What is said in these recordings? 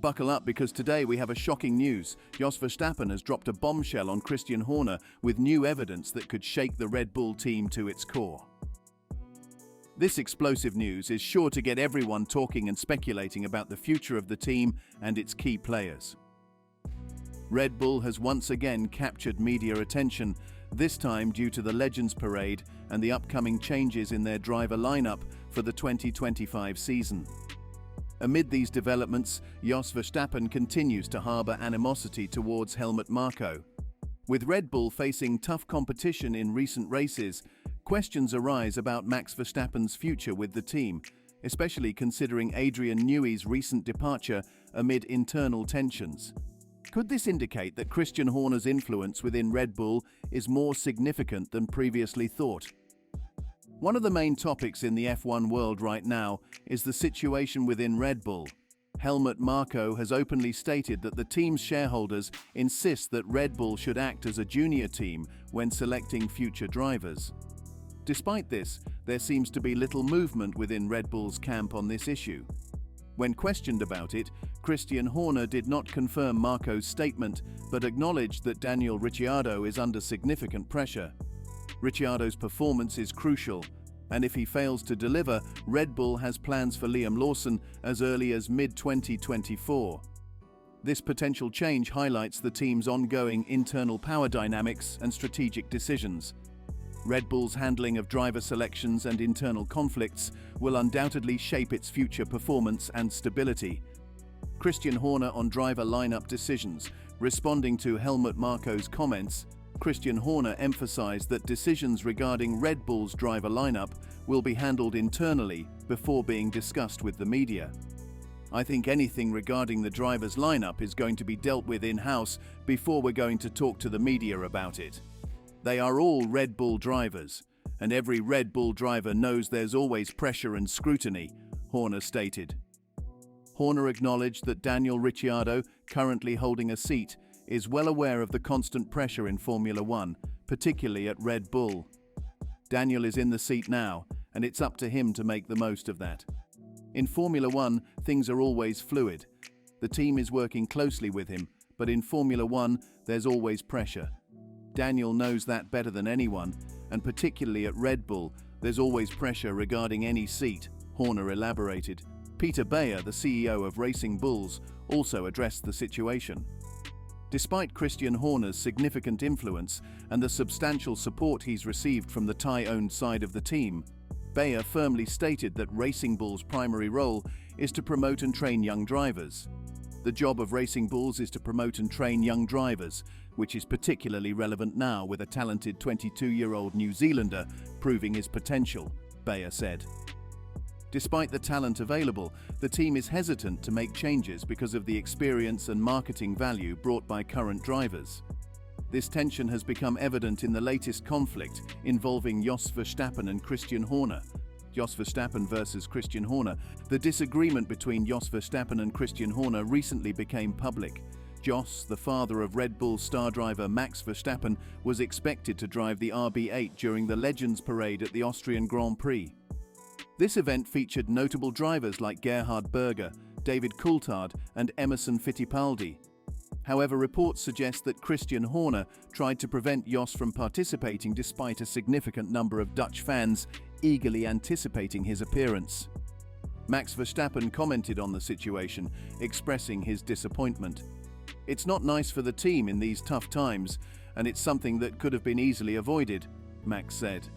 Buckle up because today we have a shocking news. Jos Verstappen has dropped a bombshell on Christian Horner with new evidence that could shake the Red Bull team to its core. This explosive news is sure to get everyone talking and speculating about the future of the team and its key players. Red Bull has once again captured media attention, this time due to the Legends Parade and the upcoming changes in their driver lineup for the 2025 season. Amid these developments, Jos Verstappen continues to harbour animosity towards Helmut Marko. With Red Bull facing tough competition in recent races, questions arise about Max Verstappen's future with the team, especially considering Adrian Newey's recent departure amid internal tensions. Could this indicate that Christian Horner's influence within Red Bull is more significant than previously thought? One of the main topics in the F1 world right now is the situation within Red Bull. Helmut Marko has openly stated that the team's shareholders insist that Red Bull should act as a junior team when selecting future drivers. Despite this, there seems to be little movement within Red Bull's camp on this issue. When questioned about it, Christian Horner did not confirm Marko's statement but acknowledged that Daniel Ricciardo is under significant pressure. Ricciardo's performance is crucial, and if he fails to deliver, Red Bull has plans for Liam Lawson as early as mid-2024. This potential change highlights the team's ongoing internal power dynamics and strategic decisions. Red Bull's handling of driver selections and internal conflicts will undoubtedly shape its future performance and stability. Christian Horner on driver lineup decisions. Responding to Helmut Marko's comments, Christian Horner emphasized that decisions regarding Red Bull's driver lineup will be handled internally before being discussed with the media. I think anything regarding the driver's lineup is going to be dealt with in-house before we're going to talk to the media about it. They are all Red Bull drivers, and every Red Bull driver knows there's always pressure and scrutiny, Horner stated. Horner acknowledged that Daniel Ricciardo, currently holding a seat, is well aware of the constant pressure in Formula One, particularly at Red Bull. Daniel is in the seat now, and it's up to him to make the most of that. In Formula One, things are always fluid. The team is working closely with him, but in Formula One, there's always pressure. Daniel knows that better than anyone, and particularly at Red Bull, there's always pressure regarding any seat, Horner elaborated. Peter Bayer, the CEO of Racing Bulls, also addressed the situation. Despite Christian Horner's significant influence and the substantial support he's received from the Thai-owned side of the team, Bayer firmly stated that Racing Bulls' primary role is to promote and train young drivers. The job of Racing Bulls is to promote and train young drivers, which is particularly relevant now with a talented 22-year-old New Zealander proving his potential, Bayer said. Despite the talent available, the team is hesitant to make changes because of the experience and marketing value brought by current drivers. This tension has become evident in the latest conflict involving Jos Verstappen and Christian Horner. Jos Verstappen versus Christian Horner. The disagreement between Jos Verstappen and Christian Horner recently became public. Jos, the father of Red Bull star driver Max Verstappen, was expected to drive the RB8 during the Legends Parade at the Austrian Grand Prix. This event featured notable drivers like Gerhard Berger, David Coulthard, and Emerson Fittipaldi. However, reports suggest that Christian Horner tried to prevent Jos from participating despite a significant number of Dutch fans eagerly anticipating his appearance. Max Verstappen commented on the situation, expressing his disappointment. "It's not nice for the team in these tough times, and it's something that could have been easily avoided," Max said.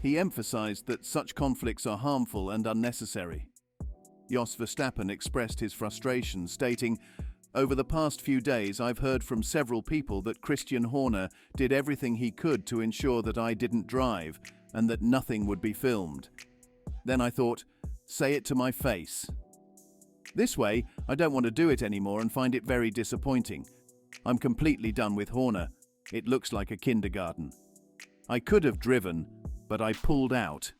He emphasized that such conflicts are harmful and unnecessary. Jos Verstappen expressed his frustration, stating, "Over the past few days, I've heard from several people that Christian Horner did everything he could to ensure that I didn't drive and that nothing would be filmed. Then I thought, say it to my face. This way, I don't want to do it anymore and find it very disappointing. I'm completely done with Horner. It looks like a kindergarten. I could have driven, but I pulled out."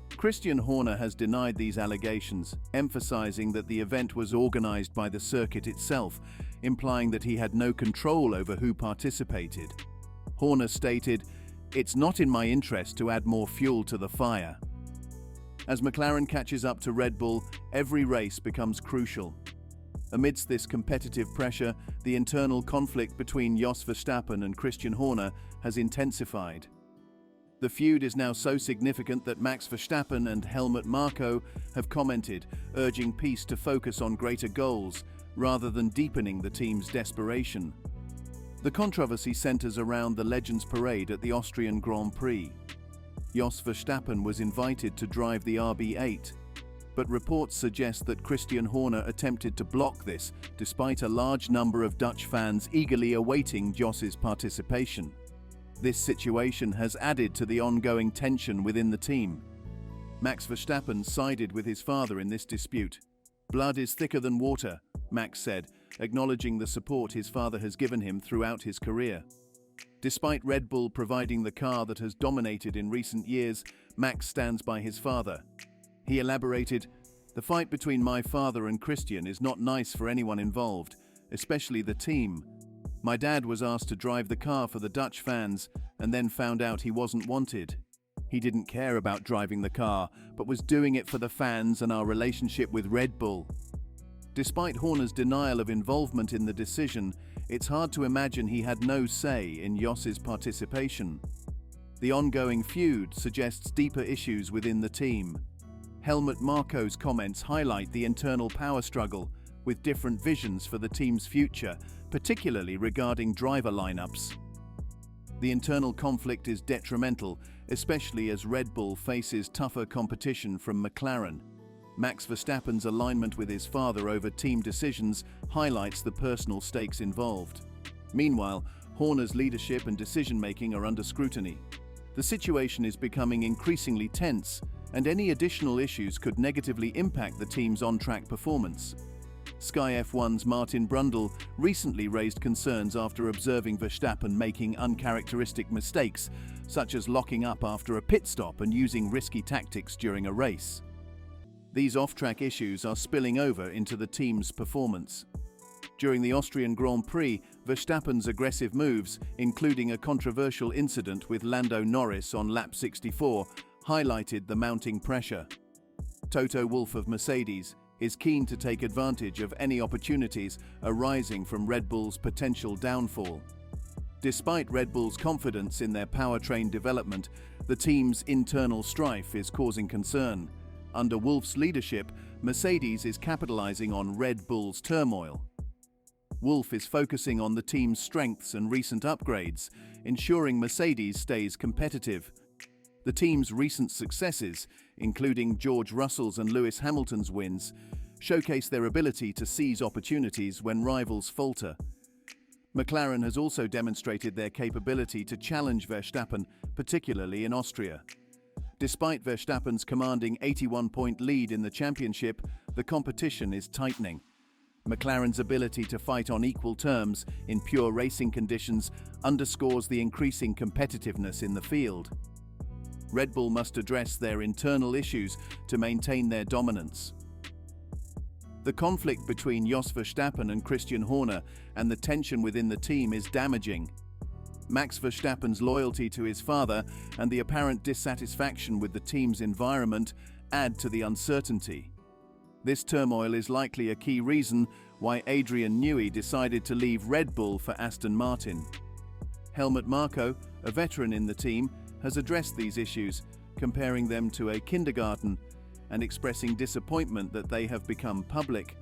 Christian Horner has denied these allegations, emphasizing that the event was organized by the circuit itself, implying that he had no control over who participated. Horner stated, "It's not in my interest to add more fuel to the fire." As McLaren catches up to Red Bull, every race becomes crucial. Amidst this competitive pressure, the internal conflict between Jos Verstappen and Christian Horner has intensified. The feud is now so significant that Max Verstappen and Helmut Marko have commented, urging peace to focus on greater goals rather than deepening the team's desperation. The controversy centers around the Legends Parade at the Austrian Grand Prix. Jos Verstappen was invited to drive the RB8, but reports suggest that Christian Horner attempted to block this, despite a large number of Dutch fans eagerly awaiting Jos's participation. This situation has added to the ongoing tension within the team. Max Verstappen sided with his father in this dispute. "Blood is thicker than water," Max said, acknowledging the support his father has given him throughout his career. Despite Red Bull providing the car that has dominated in recent years, Max stands by his father. He elaborated, "The fight between my father and Christian is not nice for anyone involved, especially the team. My dad was asked to drive the car for the Dutch fans and then found out he wasn't wanted. He didn't care about driving the car, but was doing it for the fans and our relationship with Red Bull." Despite Horner's denial of involvement in the decision, it's hard to imagine he had no say in Jos's participation. The ongoing feud suggests deeper issues within the team. Helmut Marko's comments highlight the internal power struggle, with different visions for the team's future, particularly regarding driver lineups. The internal conflict is detrimental, especially as Red Bull faces tougher competition from McLaren. Max Verstappen's alignment with his father over team decisions highlights the personal stakes involved. Meanwhile, Horner's leadership and decision-making are under scrutiny. The situation is becoming increasingly tense, and any additional issues could negatively impact the team's on-track performance. Sky F1's Martin Brundle recently raised concerns after observing Verstappen making uncharacteristic mistakes, such as locking up after a pit stop and using risky tactics during a race. These off-track issues are spilling over into the team's performance. During the Austrian Grand Prix, Verstappen's aggressive moves, including a controversial incident with Lando Norris on lap 64, highlighted the mounting pressure. Toto Wolff of Mercedes is keen to take advantage of any opportunities arising from Red Bull's potential downfall. Despite Red Bull's confidence in their powertrain development, the team's internal strife is causing concern. Under Wolff's leadership, Mercedes is capitalizing on Red Bull's turmoil. Wolff is focusing on the team's strengths and recent upgrades, ensuring Mercedes stays competitive. The team's recent successes, including George Russell's and Lewis Hamilton's wins, showcase their ability to seize opportunities when rivals falter. McLaren has also demonstrated their capability to challenge Verstappen, particularly in Austria. Despite Verstappen's commanding 81-point lead in the championship, the competition is tightening. McLaren's ability to fight on equal terms in pure racing conditions underscores the increasing competitiveness in the field. Red Bull must address their internal issues to maintain their dominance. The conflict between Jos Verstappen and Christian Horner and the tension within the team is damaging. Max Verstappen's loyalty to his father and the apparent dissatisfaction with the team's environment add to the uncertainty. This turmoil is likely a key reason why Adrian Newey decided to leave Red Bull for Aston Martin. Helmut Marko, a veteran in the team, has addressed these issues, comparing them to a kindergarten and expressing disappointment that they have become public.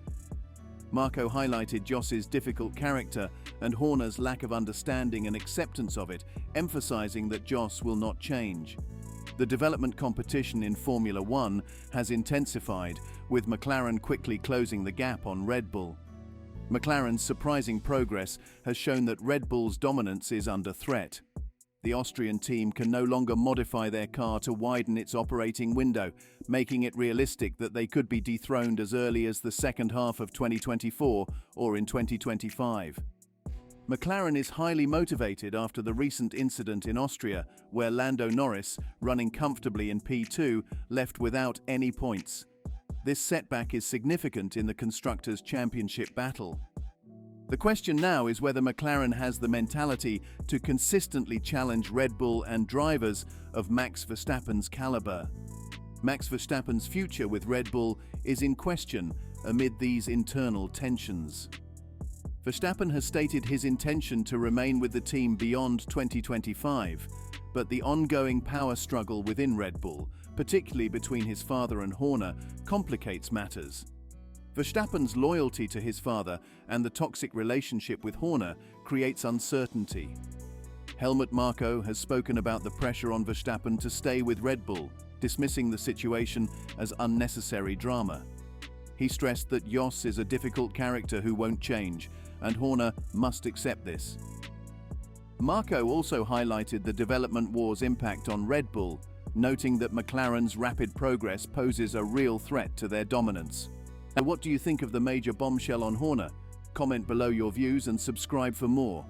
Marko highlighted Jos's difficult character and Horner's lack of understanding and acceptance of it, emphasizing that Jos will not change. The development competition in Formula One has intensified, with McLaren quickly closing the gap on Red Bull. McLaren's surprising progress has shown that Red Bull's dominance is under threat. The Austrian team can no longer modify their car to widen its operating window, making it realistic that they could be dethroned as early as the second half of 2024 or in 2025. McLaren is highly motivated after the recent incident in Austria, where Lando Norris, running comfortably in P2, left without any points. This setback is significant in the Constructors' Championship battle. The question now is whether McLaren has the mentality to consistently challenge Red Bull and drivers of Max Verstappen's caliber. Max Verstappen's future with Red Bull is in question amid these internal tensions. Verstappen has stated his intention to remain with the team beyond 2025, but the ongoing power struggle within Red Bull, particularly between his father and Horner, complicates matters. Verstappen's loyalty to his father and the toxic relationship with Horner creates uncertainty. Helmut Marko has spoken about the pressure on Verstappen to stay with Red Bull, dismissing the situation as unnecessary drama. He stressed that Jos is a difficult character who won't change, and Horner must accept this. Marko also highlighted the development war's impact on Red Bull, noting that McLaren's rapid progress poses a real threat to their dominance. Now, what do you think of the major bombshell on Horner? Comment below your views and subscribe for more.